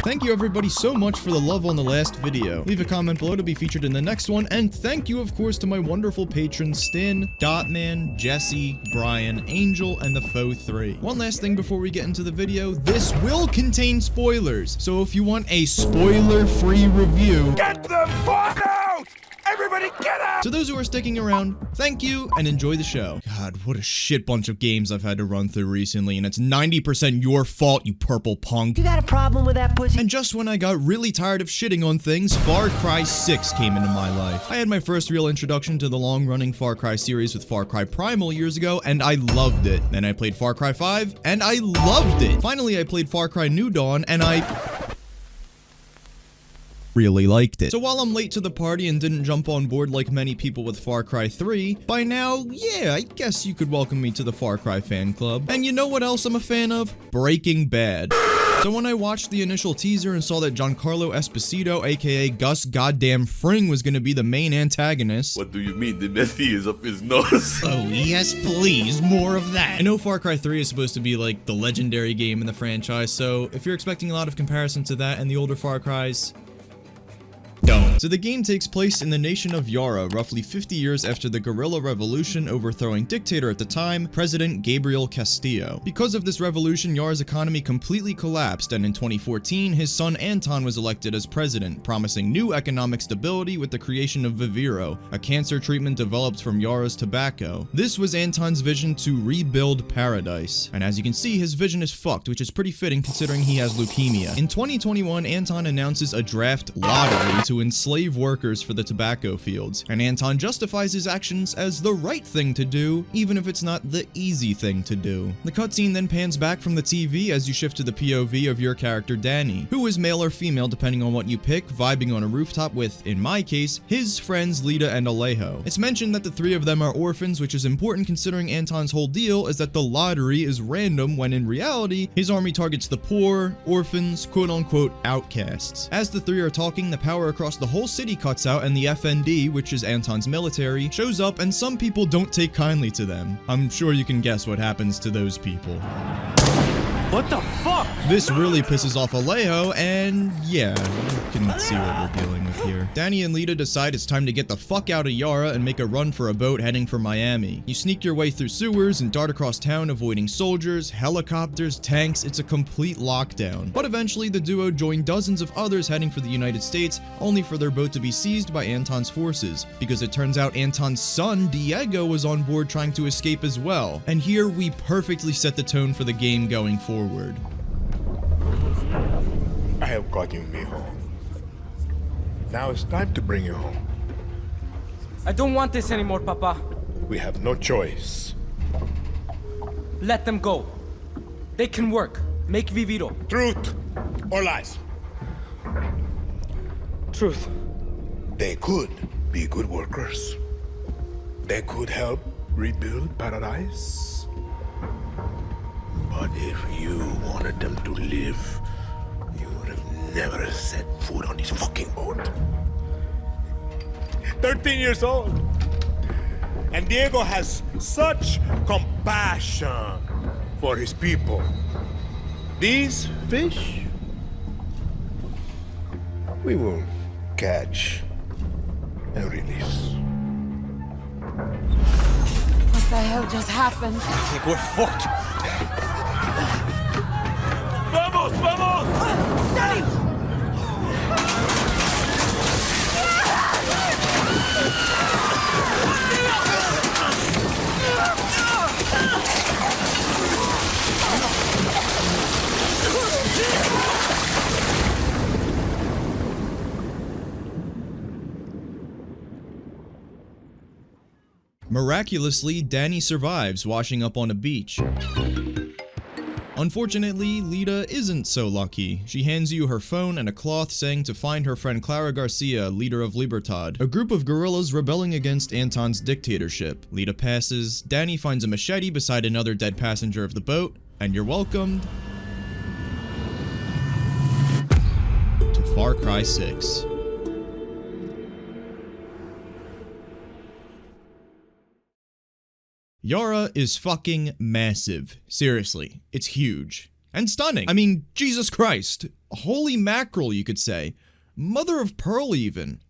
Thank you everybody so much for the love on the last video. Leave a comment below to be featured in the next one, and thank you of course to my wonderful patrons Stin, Dotman, Jesse, Brian, Angel, and the Foe 3. One last thing before we get into the video, this will contain spoilers, so if you want a spoiler-free review, get the fuck out! Everybody get out! To those who are sticking around, thank you and enjoy the show. God, what a shit bunch of games I've had to run through recently, and it's 90% your fault, you purple punk. You got a problem with that pussy? And just when I got really tired of shitting on things, Far Cry 6 came into my life. I had my first real introduction to the long-running Far Cry series with Far Cry Primal years ago, and I loved it. Then I played Far Cry 5, and I loved it. Finally, I played Far Cry New Dawn, and I really liked it. So while I'm late to the party and didn't jump on board like many people with Far Cry 3, by now, yeah, I guess you could welcome me to the Far Cry fan club. And you know what else I'm a fan of? Breaking Bad. So when I watched the initial teaser and saw that Giancarlo Esposito, aka Gus Goddamn Fring, was gonna be the main antagonist. What do you mean? The Nessie is up his nose. Oh yes, please, more of that. I know Far Cry 3 is supposed to be like the legendary game in the franchise, so if you're expecting a lot of comparison to that and the older Far Cries, don't. So the game takes place in the nation of Yara, roughly 50 years after the guerrilla revolution overthrowing dictator at the time, President Gabriel Castillo. Because of this revolution, Yara's economy completely collapsed, and in 2014, his son Anton was elected as president, promising new economic stability with the creation of Viviro, a cancer treatment developed from Yara's tobacco. This was Anton's vision to rebuild paradise. And as you can see, his vision is fucked, which is pretty fitting considering he has leukemia. In 2021, Anton announces a draft lottery to enslave workers for the tobacco fields, and Anton justifies his actions as the right thing to do, even if it's not the easy thing to do. The cutscene then pans back from the TV as you shift to the POV of your character Dani, who is male or female depending on what you pick, vibing on a rooftop with, in my case, his friends Lita and Alejo. It's mentioned that the three of them are orphans, which is important considering Anton's whole deal is that the lottery is random when in reality, his army targets the poor, orphans, quote-unquote outcasts. As the three are talking, the power across the whole city cuts out and the FND, which is Anton's military, shows up, and some people don't take kindly to them. I'm sure you can guess what happens to those people. What the fuck? This really pisses off Alejo, and yeah, you can see what we're dealing with here. Dani and Lita decide it's time to get the fuck out of Yara and make a run for a boat heading for Miami. You sneak your way through sewers and dart across town avoiding soldiers, helicopters, tanks. It's a complete lockdown. But eventually the duo join dozens of others heading for the United States, only for their boat to be seized by Anton's forces, because it turns out Anton's son Diego was on board trying to escape as well. And here we perfectly set the tone for the game going forward. I have got you, mijo. Now it's time to bring you home. I don't want this anymore, Papa. We have no choice. Let them go. They can work. Make Viviro. Truth or lies? Truth. They could be good workers. They could help rebuild paradise. But if you wanted them to live, you would have never set foot on this fucking boat. 13 years old. And Diego has such compassion for his people. These fish, we will catch and release. What the hell just happened? I think we're fucked. Vamos, vamos! Dani! Miraculously, Dani survives, washing up on a beach. Unfortunately, Lita isn't so lucky. She hands you her phone and a cloth saying to find her friend Clara Garcia, leader of Libertad, a group of guerrillas rebelling against Anton's dictatorship. Lita passes, Dani finds a machete beside another dead passenger of the boat, and you're welcomed to Far Cry 6. Yara is fucking massive. Seriously, it's huge. And stunning. I mean, Jesus Christ. Holy mackerel, you could say. Mother of pearl, even.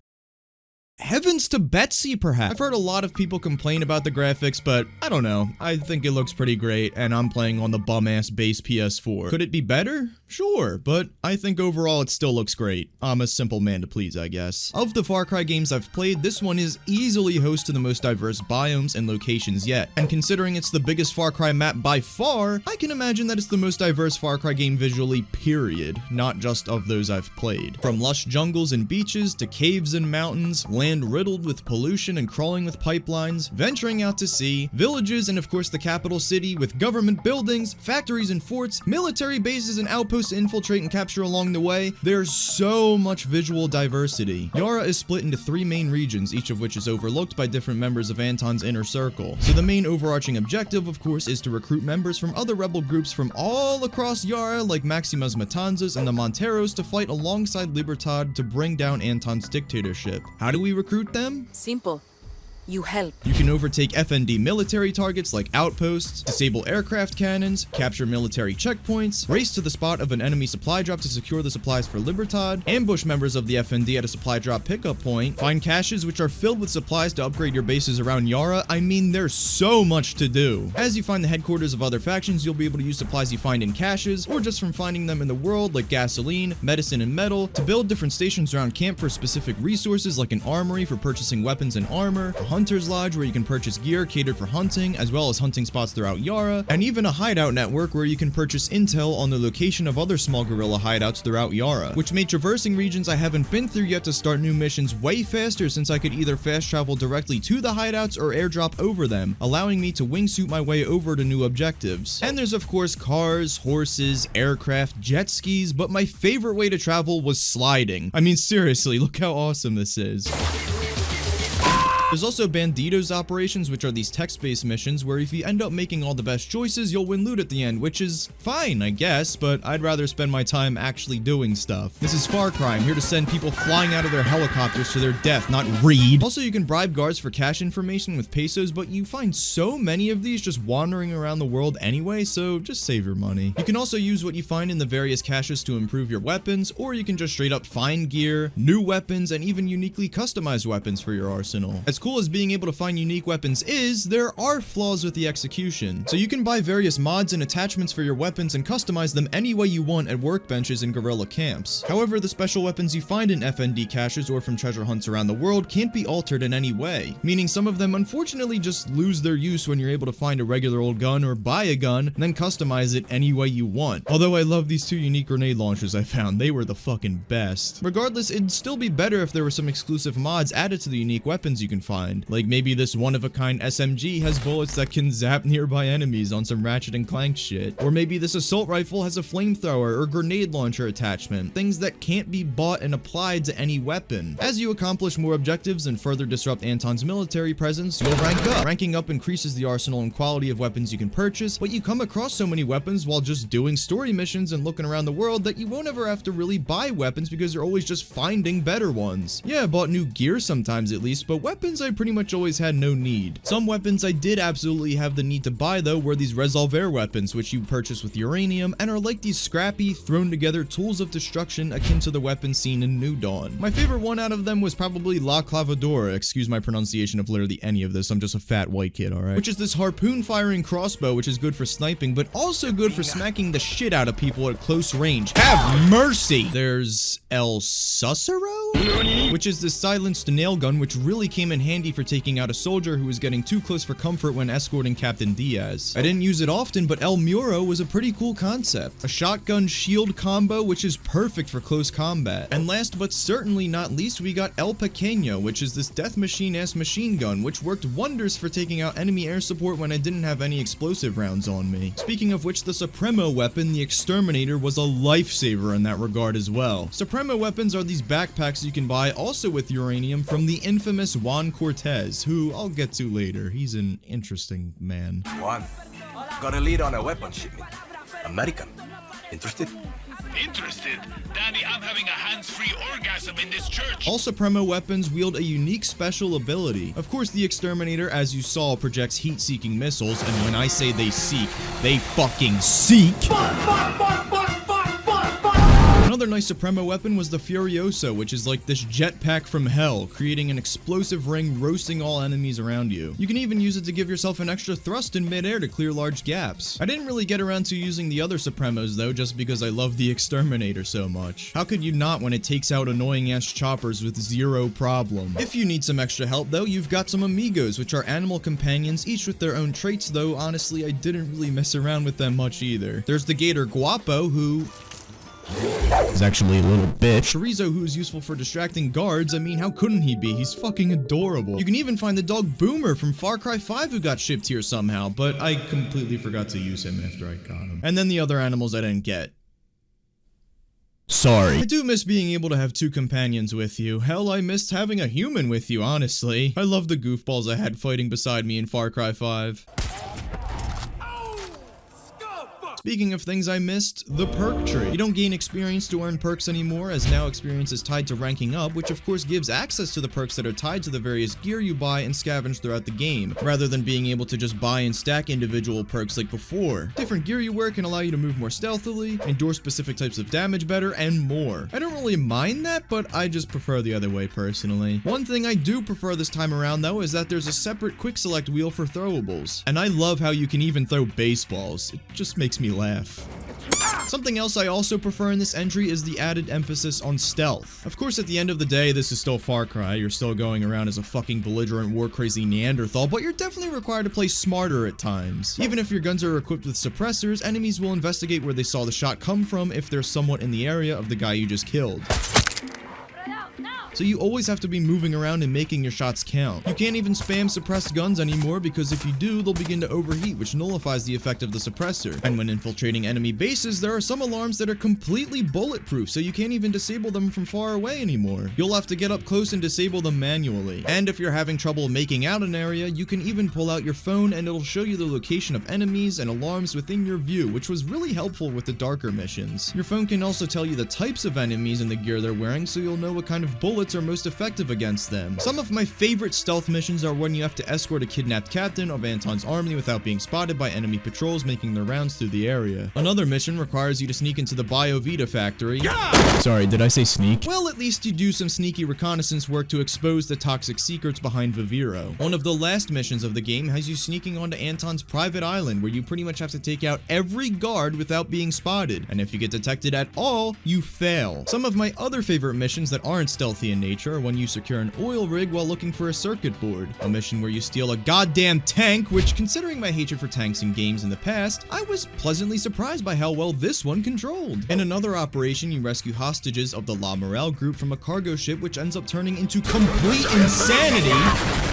Heavens to Betsy, perhaps. I've heard a lot of people complain about the graphics, but I don't know. I think it looks pretty great, and I'm playing on the bum-ass base PS4. Could it be better? Sure, but I think overall it still looks great. I'm a simple man to please, I guess. Of the Far Cry games I've played, this one is easily host to the most diverse biomes and locations yet. And considering it's the biggest Far Cry map by far, I can imagine that it's the most diverse Far Cry game visually, period. Not just of those I've played. From lush jungles and beaches to caves and mountains, land riddled with pollution and crawling with pipelines, venturing out to sea, villages, and of course the capital city with government buildings, factories and forts, military bases and outposts to infiltrate and capture along the way. There's so much visual diversity. Yara is split into 3 main regions, each of which is overlooked by different members of Anton's inner circle. So the main overarching objective, of course, is to recruit members from other rebel groups from all across Yara, like Maxima's Matanzas and the Monteros, to fight alongside Libertad to bring down Anton's dictatorship. How do we recruit them? Simple. You help. You can overtake FND military targets like outposts, disable aircraft cannons, capture military checkpoints, race to the spot of an enemy supply drop to secure the supplies for Libertad, ambush members of the FND at a supply drop pickup point, find caches which are filled with supplies to upgrade your bases around Yara. I mean, there's so much to do. As you find the headquarters of other factions, you'll be able to use supplies you find in caches, or just from finding them in the world like gasoline, medicine, and metal, to build different stations around camp for specific resources like an armory for purchasing weapons and armor, a Hunter's Lodge where you can purchase gear catered for hunting, as well as hunting spots throughout Yara, and even a hideout network where you can purchase intel on the location of other small guerrilla hideouts throughout Yara, which made traversing regions I haven't been through yet to start new missions way faster, since I could either fast travel directly to the hideouts or airdrop over them, allowing me to wingsuit my way over to new objectives. And there's of course cars, horses, aircraft, jet skis, but my favorite way to travel was sliding. I mean, seriously, look how awesome this is. There's also Banditos operations, which are these text-based missions where if you end up making all the best choices, you'll win loot at the end, which is fine, I guess, but I'd rather spend my time actually doing stuff. This is Far Cry. I'm here to send people flying out of their helicopters to their death, not read. Also, you can bribe guards for cash information with pesos, but you find so many of these just wandering around the world anyway, so just save your money. You can also use what you find in the various caches to improve your weapons, or you can just straight up find gear, new weapons, and even uniquely customized weapons for your arsenal. As cool as being able to find unique weapons is, there are flaws with the execution. So you can buy various mods and attachments for your weapons and customize them any way you want at workbenches and guerrilla camps. However, the special weapons you find in FND caches or from treasure hunts around the world can't be altered in any way, meaning some of them unfortunately just lose their use when you're able to find a regular old gun or buy a gun and then customize it any way you want. Although I love these 2 unique grenade launchers I found, they were the fucking best. Regardless, it'd still be better if there were some exclusive mods added to the unique weapons you can find. Like maybe this one-of-a-kind SMG has bullets that can zap nearby enemies on some Ratchet and Clank shit. Or maybe this assault rifle has a flamethrower or grenade launcher attachment. Things that can't be bought and applied to any weapon. As you accomplish more objectives and further disrupt Anton's military presence, you'll rank up. Ranking up increases the arsenal and quality of weapons you can purchase, but you come across so many weapons while just doing story missions and looking around the world that you won't ever have to really buy weapons because you're always just finding better ones. Yeah, I bought new gear sometimes at least, but weapons I pretty much always had no need. Some weapons I did absolutely have the need to buy though were these revolver weapons, which you purchase with uranium and are like these scrappy, thrown together tools of destruction akin to the weapon seen in New Dawn. My favorite one out of them was probably La Clavadora, excuse my pronunciation of literally any of this, I'm just a fat white kid, alright? Which is this harpoon firing crossbow, which is good for sniping, but also good for smacking the shit out of people at close range. Have mercy! There's El Susuro, which is this silenced nail gun, which really came in handy for taking out a soldier who was getting too close for comfort when escorting Captain Diaz. I didn't use it often, but El Muro was a pretty cool concept. A shotgun shield combo, which is perfect for close combat. And last but certainly not least, we got El Pequeño, which is this death machine-ass machine gun, which worked wonders for taking out enemy air support when I didn't have any explosive rounds on me. Speaking of which, the Supremo weapon, the Exterminator, was a lifesaver in that regard as well. Supremo weapons are these backpacks you can buy, also with uranium, from the infamous Juan Cortez, who I'll get to later. He's an interesting man. Juan, got a lead on a weapon shipment. American. Interested? Interested? Danny, I'm having a hands-free orgasm in this church. All Supremo weapons wield a unique special ability. Of course, the Exterminator, as you saw, projects heat-seeking missiles, and when I say they seek, they fucking seek. Another nice Supremo weapon was the Furioso, which is like this jetpack from hell, creating an explosive ring roasting all enemies around you. You can even use it to give yourself an extra thrust in midair to clear large gaps. I didn't really get around to using the other Supremos though, just because I love the Exterminator so much. How could you not when it takes out annoying ass choppers with zero problem? If you need some extra help though, you've got some amigos, which are animal companions, each with their own traits though. Honestly, I didn't really mess around with them much either. There's the gator Guapo, who is actually a little bitch. Chorizo, who is useful for distracting guards. I mean, how couldn't he be? He's fucking adorable. You can even find the dog Boomer from Far Cry 5 who got shipped here somehow, but I completely forgot to use him after I got him. And then the other animals I didn't get. Sorry. I do miss being able to have two companions with you. Hell, I missed having a human with you, honestly. I love the goofballs I had fighting beside me in Far Cry 5. Speaking of things I missed, the perk tree. You don't gain experience to earn perks anymore, as now experience is tied to ranking up, which of course gives access to the perks that are tied to the various gear you buy and scavenge throughout the game, rather than being able to just buy and stack individual perks like before. Different gear you wear can allow you to move more stealthily, endure specific types of damage better, and more. I don't really mind that, but I just prefer the other way personally. One thing I do prefer this time around though is that there's a separate quick select wheel for throwables, and I love how you can even throw baseballs. It just makes me laugh. Something else I also prefer in this entry is the added emphasis on stealth. Of course, at the end of the day, this is still Far Cry. You're still going around as a fucking belligerent, war-crazy Neanderthal, but you're definitely required to play smarter at times. Even if your guns are equipped with suppressors, enemies will investigate where they saw the shot come from if they're somewhat in the area of the guy you just killed. So you always have to be moving around and making your shots count. You can't even spam suppressed guns anymore because if you do, they'll begin to overheat, which nullifies the effect of the suppressor. And when infiltrating enemy bases, there are some alarms that are completely bulletproof, so you can't even disable them from far away anymore. You'll have to get up close and disable them manually. And if you're having trouble making out an area, you can even pull out your phone and it'll show you the location of enemies and alarms within your view, which was really helpful with the darker missions. Your phone can also tell you the types of enemies and the gear they're wearing, so you'll know what kind of bullets are most effective against them. Some of my favorite stealth missions are when you have to escort a kidnapped captain of Anton's army without being spotted by enemy patrols making their rounds through the area. Another mission requires you to sneak into the BioVita factory. Sorry, did I say sneak? Well, at least you do some sneaky reconnaissance work to expose the toxic secrets behind Viviro. One of the last missions of the game has you sneaking onto Anton's private island where you pretty much have to take out every guard without being spotted, and if you get detected at all, you fail. Some of my other favorite missions that aren't stealthy in nature are when you secure an oil rig while looking for a circuit board, a mission where you steal a goddamn tank, which, considering my hatred for tanks in games in the past, I was pleasantly surprised by how well this one controlled. In another operation, you rescue hostages of the La Morale group from a cargo ship, which ends up turning into complete insanity.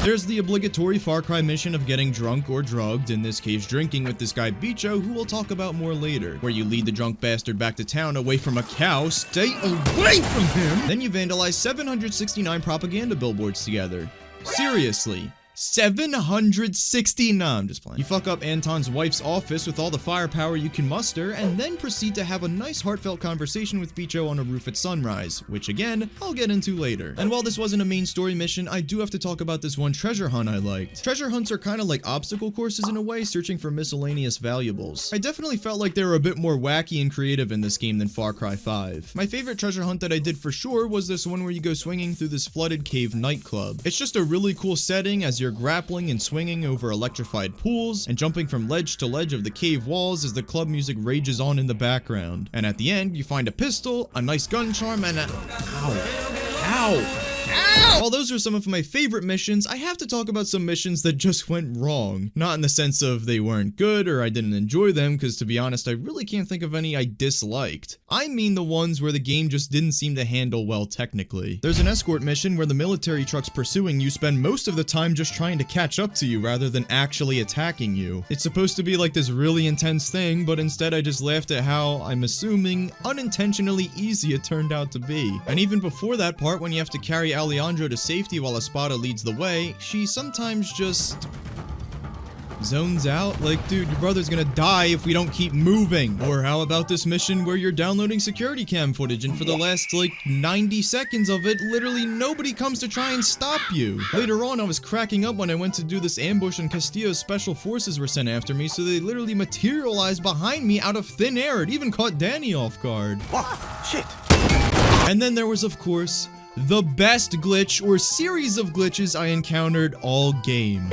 There's the obligatory Far Cry mission of getting drunk or drugged, in this case drinking with this guy Bicho, who we'll talk about more later, where you lead the drunk bastard back to town away from a cow. Stay away from him! Then you vandalize 769 propaganda billboards together. Seriously. 769. I'm just playing. You fuck up Anton's wife's office with all the firepower you can muster, and then proceed to have a nice heartfelt conversation with Bicho on a roof at sunrise, which again, I'll get into later. And while this wasn't a main story mission, I do have to talk about this one treasure hunt I liked. Treasure hunts are kind of like obstacle courses in a way, searching for miscellaneous valuables. I definitely felt like they were a bit more wacky and creative in this game than Far Cry 5. My favorite treasure hunt that I did for sure was this one where you go swinging through this flooded cave nightclub. It's just a really cool setting as you're grappling and swinging over electrified pools and jumping from ledge to ledge of the cave walls as the club music rages on in the background. And at the end, you find a pistol, a nice gun charm, and a... Ow! While those are some of my favorite missions, I have to talk about some missions that just went wrong. Not in the sense of they weren't good or I didn't enjoy them, because to be honest, I really can't think of any I disliked. I mean the ones where the game just didn't seem to handle well technically. There's an escort mission where the military trucks pursuing you spend most of the time just trying to catch up to you rather than actually attacking you. It's supposed to be like this really intense thing, but instead I just laughed at how, I'm assuming, unintentionally easy it turned out to be. And even before that part, when you have to carry Alejandro to safety while Espada leads the way, she sometimes just zones out. Like, dude, your brother's gonna die if we don't keep moving. Or how about this mission where you're downloading security cam footage and for the last like 90 seconds of it, literally nobody comes to try and stop you. Later on, I was cracking up when I went to do this ambush and Castillo's special forces were sent after me, so they literally materialized behind me out of thin air. It even caught Dani off guard. What? Shit. And then there was, of course, the best glitch or series of glitches I encountered all game.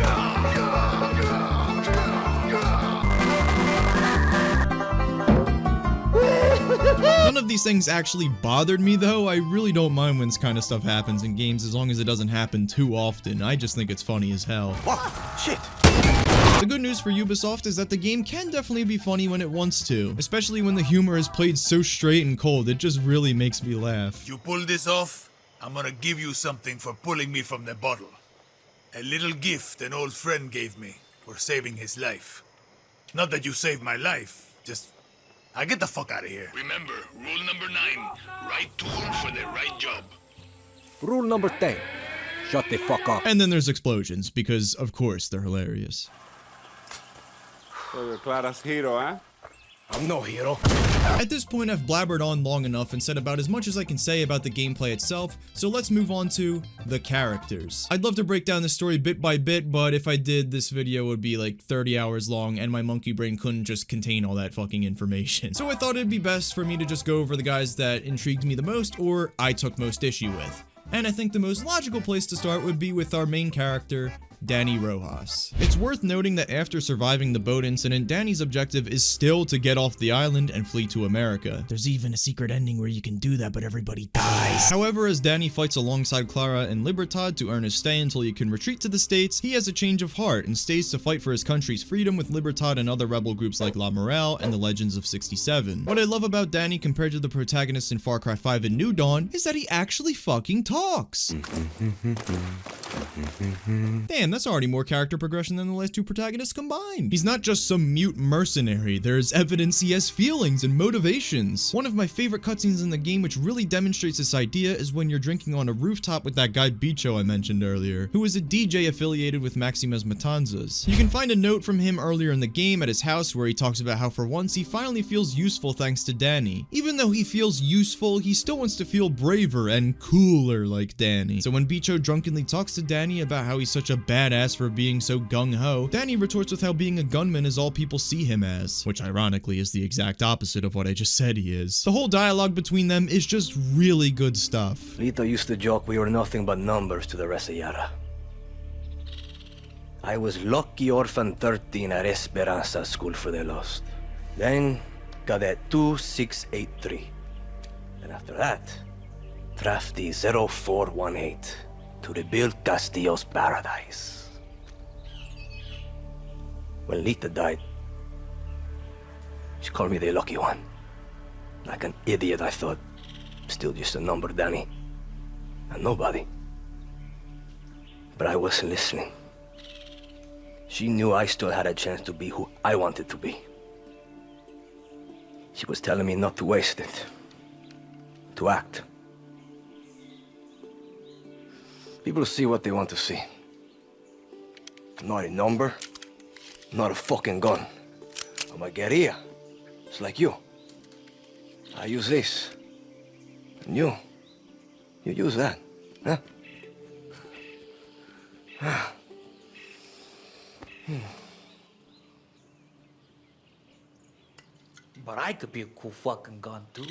None of these things actually bothered me though. I really don't mind when this kind of stuff happens in games as long as it doesn't happen too often. I just think it's funny as hell. Oh, shit. The good news for Ubisoft is that the game can definitely be funny when it wants to, especially when the humor is played so straight and cold. It just really makes me laugh. You pull this off, I'm gonna give you something for pulling me from the bottle. A little gift an old friend gave me for saving his life. Not that you saved my life, just... I get the fuck out of here. Remember, rule number 9. Right tool for the right job. Rule number 10. Shut the fuck up. And then there's explosions, because of course they're hilarious. So you're Clara's hero, eh? I'm no hero. At this point, I've blabbered on long enough and said about as much as I can say about the gameplay itself, so let's move on to the characters. I'd love to break down the story bit by bit, but if I did, this video would be like 30 hours long, and my monkey brain couldn't just contain all that fucking information. So I thought it'd be best for me to just go over the guys that intrigued me the most, or I took most issue with. And I think the most logical place to start would be with our main character, Dani Rojas. It's worth noting that after surviving the boat incident, Dani's objective is still to get off the island and flee to America. There's even a secret ending where you can do that, but everybody dies. However, as Dani fights alongside Clara and Libertad to earn his stay until he can retreat to the States, he has a change of heart and stays to fight for his country's freedom with Libertad and other rebel groups like La Morale and the Legends of 67. What I love about Dani compared to the protagonists in Far Cry 5 and New Dawn is that he actually fucking talks. Damn, that's already more character progression than the last two protagonists combined. He's not just some mute mercenary, there's evidence he has feelings and motivations. One of my favorite cutscenes in the game which really demonstrates this idea is when you're drinking on a rooftop with that guy Bicho I mentioned earlier, who is a DJ affiliated with Maximas Matanzas. You can find a note from him earlier in the game at his house where he talks about how for once he finally feels useful thanks to Dani. Even though he feels useful, he still wants to feel braver and cooler like Dani. So when Bicho drunkenly talks to Dani about how he's such a badass for being so gung-ho, Dani retorts with how being a gunman is all people see him as, which ironically is the exact opposite of what I just said he is. The whole dialogue between them is just really good stuff. Lito used to joke we were nothing but numbers to the rest of Yara. I was lucky orphan 13 at Esperanza School for the Lost. Then, Cadet 2683. And after that, Drafty 0418 to rebuild Castillo's paradise. When Lita died, she called me the lucky one. Like an idiot, I thought. Still just a number, Dani. And nobody. But I wasn't listening. She knew I still had a chance to be who I wanted to be. She was telling me not to waste it. To act. People see what they want to see. Not a number, not a fucking gun. I'm a guerilla. It's like you. I use this. And you use that, huh? But I could be a cool fucking gun too.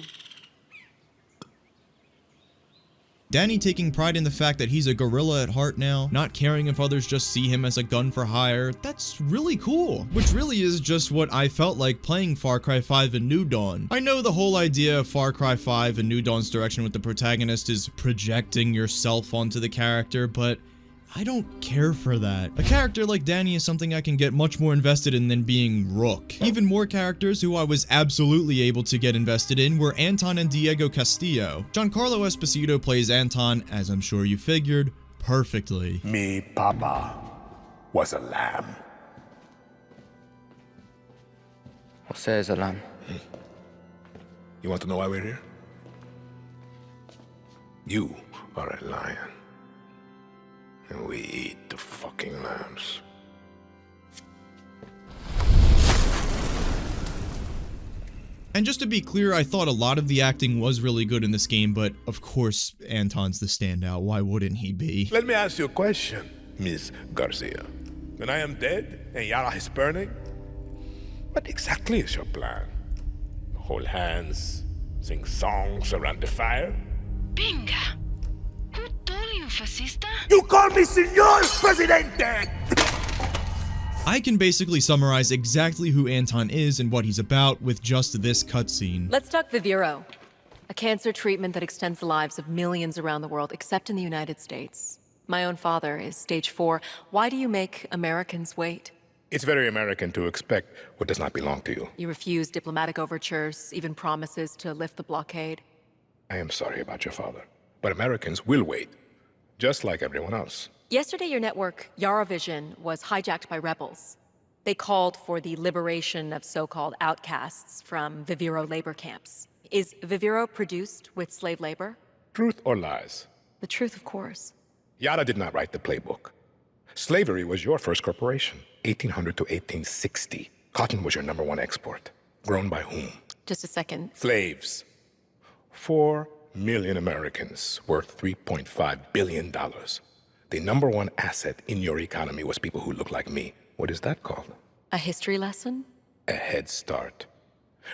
Dani taking pride in the fact that he's a guerrilla at heart now, not caring if others just see him as a gun for hire, that's really cool. Which really is just what I felt like playing Far Cry 5 and New Dawn. I know the whole idea of Far Cry 5 and New Dawn's direction with the protagonist is projecting yourself onto the character, but I don't care for that. A character like Dani is something I can get much more invested in than being Rook. Even more characters who I was absolutely able to get invested in were Anton and Diego Castillo. Giancarlo Esposito plays Anton, as I'm sure you figured, perfectly. Me papa was a lamb. Jose is a lamb. You want to know why we're here? You are a lion. And we eat the fucking lambs. And just to be clear, I thought a lot of the acting was really good in this game, but of course, Anton's the standout. Why wouldn't he be? Let me ask you a question, Miss Garcia. When I am dead and Yara is burning, what exactly is your plan? Hold hands, sing songs around the fire? Pinga. Who told you, fascista? You call me Señor Presidente! I can basically summarize exactly who Anton is and what he's about with just this cutscene. Let's talk Viviro, a cancer treatment that extends the lives of millions around the world, except in the United States. My own father is stage 4. Why do you make Americans wait? It's very American to expect what does not belong to you. You refuse diplomatic overtures, even promises to lift the blockade. I am sorry about your father, but Americans will wait, just like everyone else. Yesterday, your network, Yara Vision, was hijacked by rebels. They called for the liberation of so-called outcasts from Viviro labor camps. Is Viviro produced with slave labor? Truth or lies? The truth, of course. Yara did not write the playbook. Slavery was your first corporation, 1800 to 1860. Cotton was your #1 export. Grown by whom? Just a second. Slaves. 4 million Americans, worth $3.5 billion. The #1 asset in your economy was people who look like me. What is that called? A history lesson? A head start.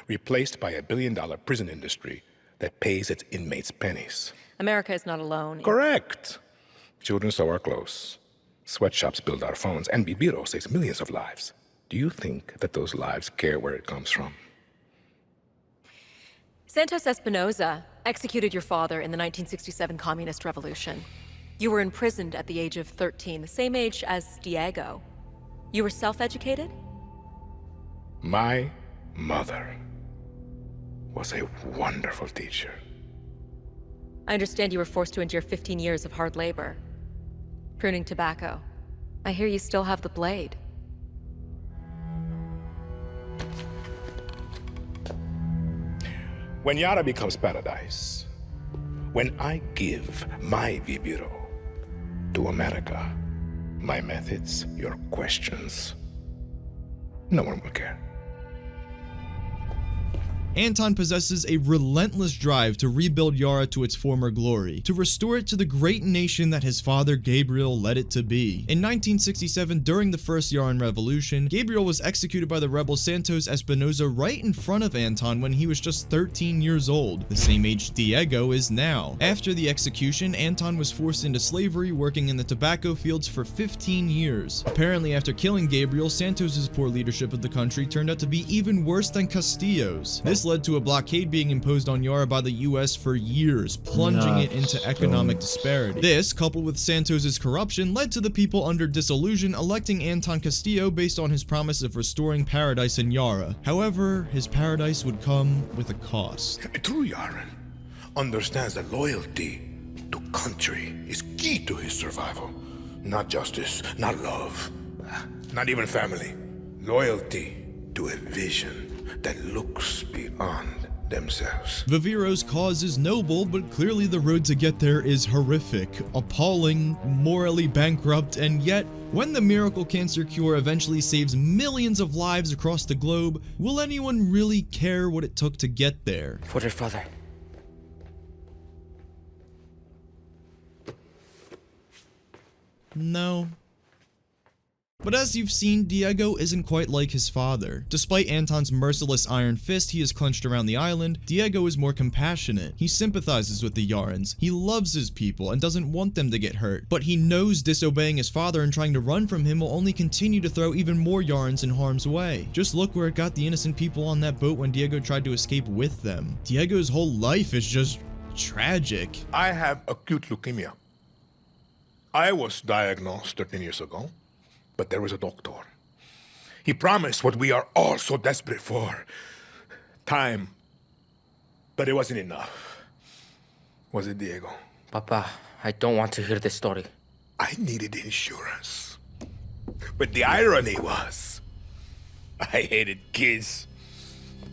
Replaced by a billion-dollar prison industry that pays its inmates pennies. America is not alone. Correct. Children sew our clothes. Sweatshops build our phones. And Viviro saves millions of lives. Do you think that those lives care where it comes from? Santos Espinosa executed your father in the 1967 Communist Revolution. You were imprisoned at the age of 13, the same age as Diego. You were self-educated? My mother was a wonderful teacher. I understand you were forced to endure 15 years of hard labor. Pruning tobacco. I hear you still have the blade. When Yara becomes paradise, when I give my Viviro to America, my methods, your questions, no one will care. Anton possesses a relentless drive to rebuild Yara to its former glory, to restore it to the great nation that his father Gabriel led it to be. In 1967, during the first Yaran Revolution, Gabriel was executed by the rebel Santos Espinosa right in front of Anton when he was just 13 years old, the same age Diego is now. After the execution, Anton was forced into slavery, working in the tobacco fields for 15 years. Apparently, after killing Gabriel, Santos's poor leadership of the country turned out to be even worse than Castillo's. This led to a blockade being imposed on Yara by the US for years, plunging it into economic disparity. This, coupled with Santos's corruption, led to the people under disillusion electing Anton Castillo based on his promise of restoring paradise in Yara. However, his paradise would come with a cost. A true Yaran understands that loyalty to country is key to his survival. Not justice, not love, not even family. Loyalty to a vision that looks beyond themselves. Viviro's cause is noble, but clearly the road to get there is horrific, appalling, morally bankrupt, and yet, when the miracle cancer cure eventually saves millions of lives across the globe, will anyone really care what it took to get there? For their father. No. But as you've seen, Diego isn't quite like his father. Despite Anton's merciless iron fist he has clenched around the island, Diego is more compassionate. He sympathizes with the Yarans, he loves his people and doesn't want them to get hurt. But he knows disobeying his father and trying to run from him will only continue to throw even more Yarans in harm's way. Just look where it got the innocent people on that boat when Diego tried to escape with them. Diego's whole life is just tragic. I have acute leukemia. I was diagnosed 13 years ago. But there was a doctor. He promised what we are all so desperate for. Time. But it wasn't enough. Was it, Diego? Papa, I don't want to hear this story. I needed insurance. But the irony was, I hated kids.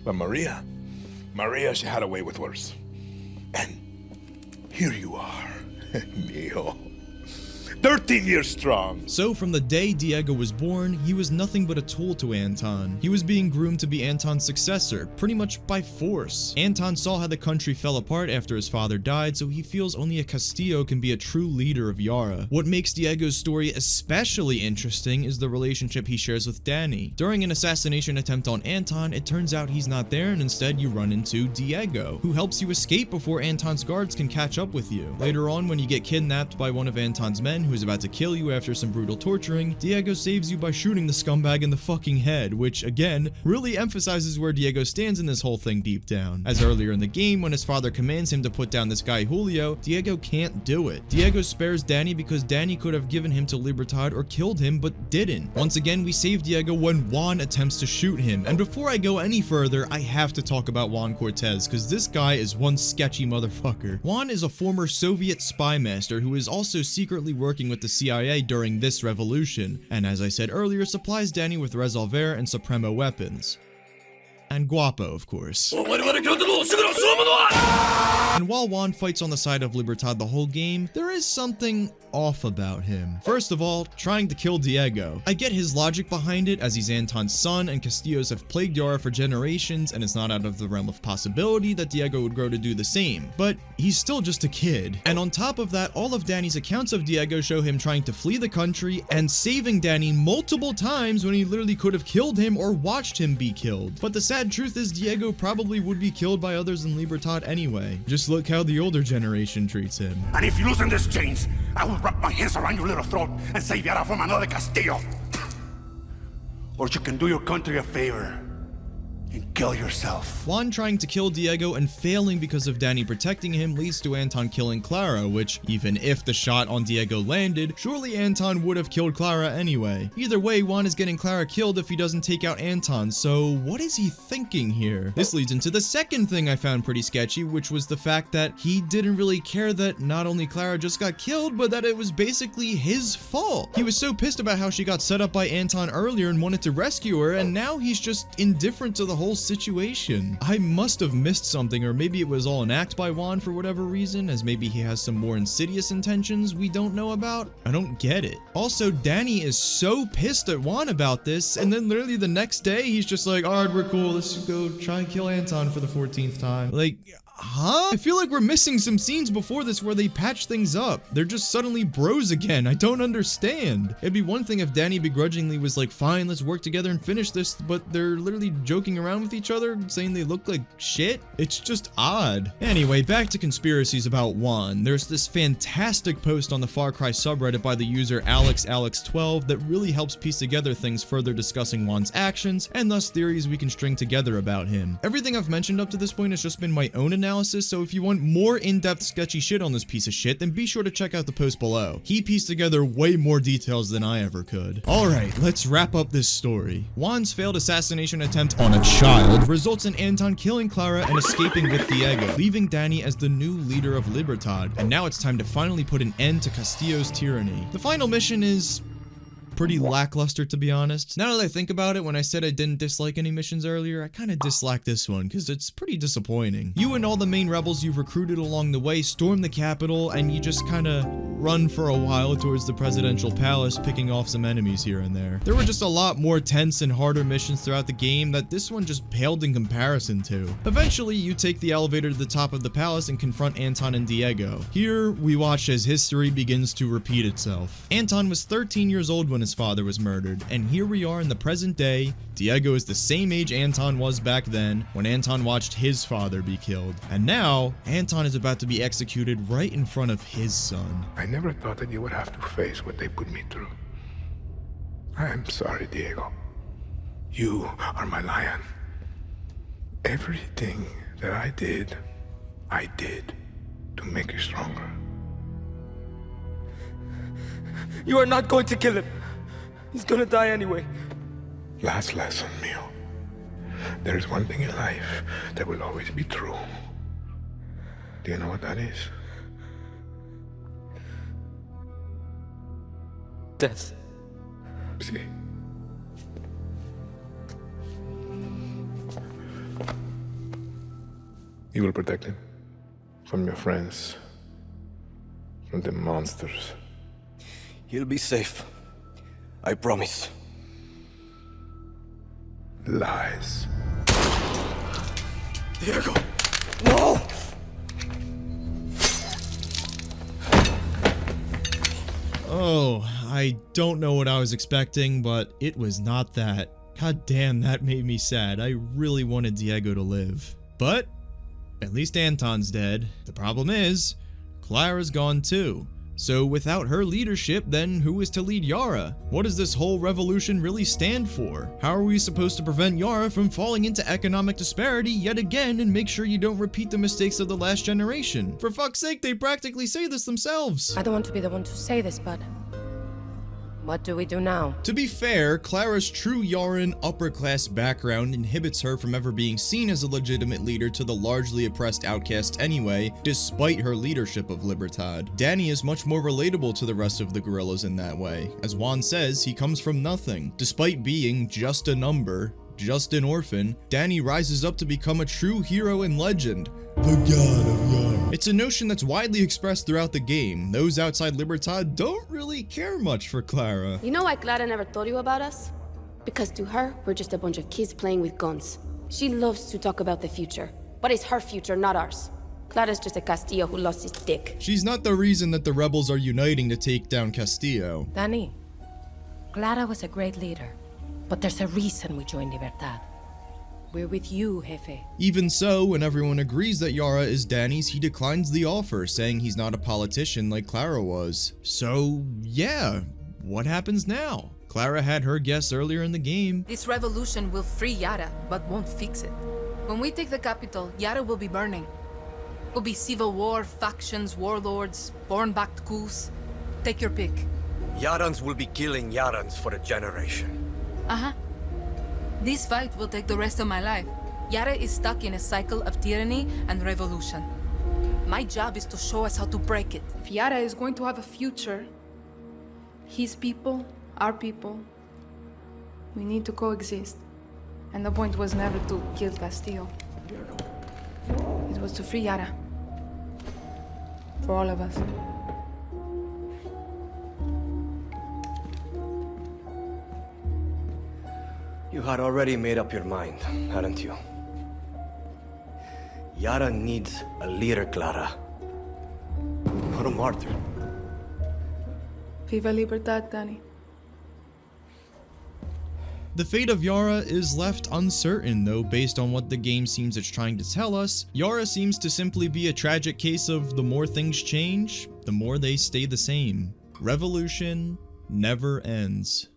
But Maria, she had a way with words. And here you are, mijo. 13 years strong. So from the day Diego was born, he was nothing but a tool to Anton. He was being groomed to be Anton's successor, pretty much by force. Anton saw how the country fell apart after his father died, so he feels only a Castillo can be a true leader of Yara. What makes Diego's story especially interesting is the relationship he shares with Dani. During an assassination attempt on Anton, it turns out he's not there, and instead you run into Diego, who helps you escape before Anton's guards can catch up with you. Later on, when you get kidnapped by one of Anton's men who is about to kill you after some brutal torturing, Diego saves you by shooting the scumbag in the fucking head, which again really emphasizes where Diego stands in this whole thing deep down. As earlier in the game, when his father commands him to put down this guy Julio, Diego can't do it. Diego spares Dani because Dani could have given him to Libertad or killed him, but didn't. Once again, we save Diego when Juan attempts to shoot him. And before I go any further, I have to talk about Juan Cortez, because this guy is one sketchy motherfucker. Juan is a former Soviet spy master who is also secretly working with the CIA during this revolution, and as I said earlier, supplies Dani with revolver and Supremo weapons. And Guapo, of course. And while Juan fights on the side of Libertad the whole game, there is something off about him. First of all, trying to kill Diego. I get his logic behind it, as he's Anton's son and Castillos have plagued Yara for generations, and it's not out of the realm of possibility that Diego would grow to do the same. But he's still just a kid. And on top of that, all of Dani's accounts of Diego show him trying to flee the country and saving Dani multiple times when he literally could have killed him or watched him be killed. But the sad truth is Diego probably would be killed by others in Libertad anyway. Just look how the older generation treats him. And if you loosen these chains, I will wrap my hands around your little throat and save Yara from another Castillo. Or you can do your country a favor and kill yourself. Juan trying to kill Diego and failing because of Dani protecting him leads to Anton killing Clara, which, even if the shot on Diego landed, surely Anton would have killed Clara anyway. Either way, Juan is getting Clara killed if he doesn't take out Anton, so what is he thinking here? This leads into the second thing I found pretty sketchy, which was the fact that he didn't really care that not only Clara just got killed, but that it was basically his fault. He was so pissed about how she got set up by Anton earlier and wanted to rescue her, and now he's just indifferent to the whole situation. I must have missed something, or maybe it was all an act by Juan for whatever reason, as maybe he has some more insidious intentions we don't know about. I don't get it. Also, Dani is so pissed at Juan about this, and then literally the next day he's just like, alright, we're cool, let's go try and kill Anton for the 14th time. Like, huh? I feel like we're missing some scenes before this where they patch things up. They're just suddenly bros again. I don't understand. It'd be one thing if Dani begrudgingly was like, fine, let's work together and finish this, but they're literally joking around with each other, saying they look like shit. It's just odd. Anyway, back to conspiracies about Juan. There's this fantastic post on the Far Cry subreddit by the user AlexAlex12 that really helps piece together things further discussing Juan's actions, and thus theories we can string together about him. Everything I've mentioned up to this point has just been my own analysis, so if you want more in-depth sketchy shit on this piece of shit, then be sure to check out the post below. He pieced together way more details than I ever could. Alright, let's wrap up this story. Juan's failed assassination attempt on a child results in Anton killing Clara and escaping with Diego, leaving Dani as the new leader of Libertad, and now it's time to finally put an end to Castillo's tyranny. The final mission is pretty lackluster, to be honest. Now that I think about it, when I said I didn't dislike any missions earlier, I kind of dislike this one because it's pretty disappointing. You and all the main rebels you've recruited along the way storm the capital, and you just kind of run for a while towards the presidential palace, picking off some enemies here and there. There were just a lot more tense and harder missions throughout the game that this one just paled in comparison to. Eventually, you take the elevator to the top of the palace and confront Anton and Diego. Here, we watch as history begins to repeat itself. Anton was 13 years old when his father was murdered, and here we are in the present day. Diego is the same age Anton was back then when Anton watched his father be killed, and now Anton is about to be executed right in front of his son. I never thought that you would have to face what they put me through. I am sorry, Diego. You are my lion. Everything that I did to make you stronger. You are not going to kill him. He's gonna die anyway. Last lesson, Mio. There is one thing in life that will always be true. Do you know what that is? Death. See. You will protect him from your friends, from the monsters. He'll be safe. I promise. Lies. Diego! No! Oh, I don't know what I was expecting, but it was not that. God damn, that made me sad. I really wanted Diego to live. But at least Anton's dead. The problem is, Clara's gone too. So without her leadership, then who is to lead Yara? What does this whole revolution really stand for? How are we supposed to prevent Yara from falling into economic disparity yet again and make sure you don't repeat the mistakes of the last generation? For fuck's sake, they practically say this themselves. I don't want to be the one to say this, but what do we do now? To be fair, Clara's true Yaran upper-class background inhibits her from ever being seen as a legitimate leader to the largely oppressed outcasts anyway, despite her leadership of Libertad. Dani is much more relatable to the rest of the guerrillas in that way. As Juan says, he comes from nothing. Despite being just a number, just an orphan, Dani rises up to become a true hero and legend. The God of Yara. It's a notion that's widely expressed throughout the game. Those outside Libertad don't really care much for Clara. You know why Clara never told you about us? Because to her, we're just a bunch of kids playing with guns. She loves to talk about the future, but it's her future, not ours. Clara's just a Castillo who lost his dick. She's not the reason that the rebels are uniting to take down Castillo. Dani, Clara was a great leader, but there's a reason we joined Libertad. We're with you, Jefe. Even so, when everyone agrees that Yara is Dani's, he declines the offer, saying he's not a politician like Clara was. So, yeah, what happens now? Clara had her guess earlier in the game. This revolution will free Yara, but won't fix it. When we take the capital, Yara will be burning. Will be civil war, factions, warlords, born-backed coups. Take your pick. Yarans will be killing Yarans for a generation. Uh-huh. This fight will take the rest of my life. Yara is stuck in a cycle of tyranny and revolution. My job is to show us how to break it. If Yara is going to have a future, his people, our people, we need to coexist. And the point was never to kill Castillo. It was to free Yara. For all of us. You had already made up your mind, hadn't you? Yara needs a leader, Clara. Not a martyr. Viva Libertad, Dani. The fate of Yara is left uncertain, though based on what the game seems it's trying to tell us, Yara seems to simply be a tragic case of the more things change, the more they stay the same. Revolution never ends.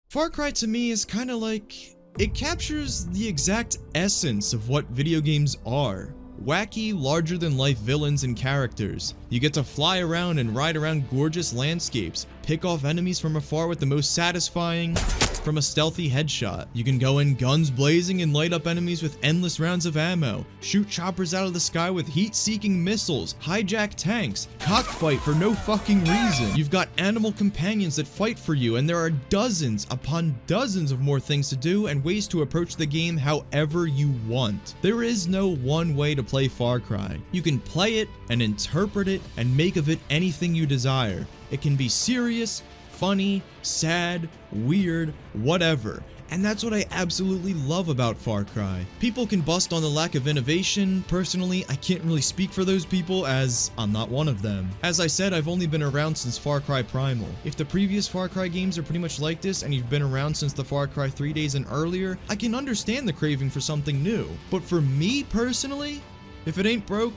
Far Cry to me is kind of like, it captures the exact essence of what video games are. Wacky, larger-than-life villains and characters. You get to fly around and ride around gorgeous landscapes, pick off enemies from afar with the most satisfying from a stealthy headshot. You can go in guns blazing and light up enemies with endless rounds of ammo, shoot choppers out of the sky with heat-seeking missiles, hijack tanks, cockfight for no fucking reason. You've got animal companions that fight for you, and there are dozens upon dozens of more things to do and ways to approach the game however you want. There is no one way to play Far Cry. You can play it and interpret it and make of it anything you desire. It can be serious, funny, sad, weird, whatever. And that's what I absolutely love about Far Cry. People can bust on the lack of innovation. Personally, I can't really speak for those people as I'm not one of them. As I said, I've only been around since Far Cry Primal. If the previous Far Cry games are pretty much like this and you've been around since the Far Cry 3 days and earlier, I can understand the craving for something new. But for me personally, if it ain't broke,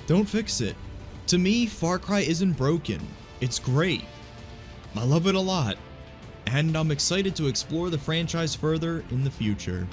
don't fix it. To me, Far Cry isn't broken. It's great. I love it a lot. And I'm excited to explore the franchise further in the future.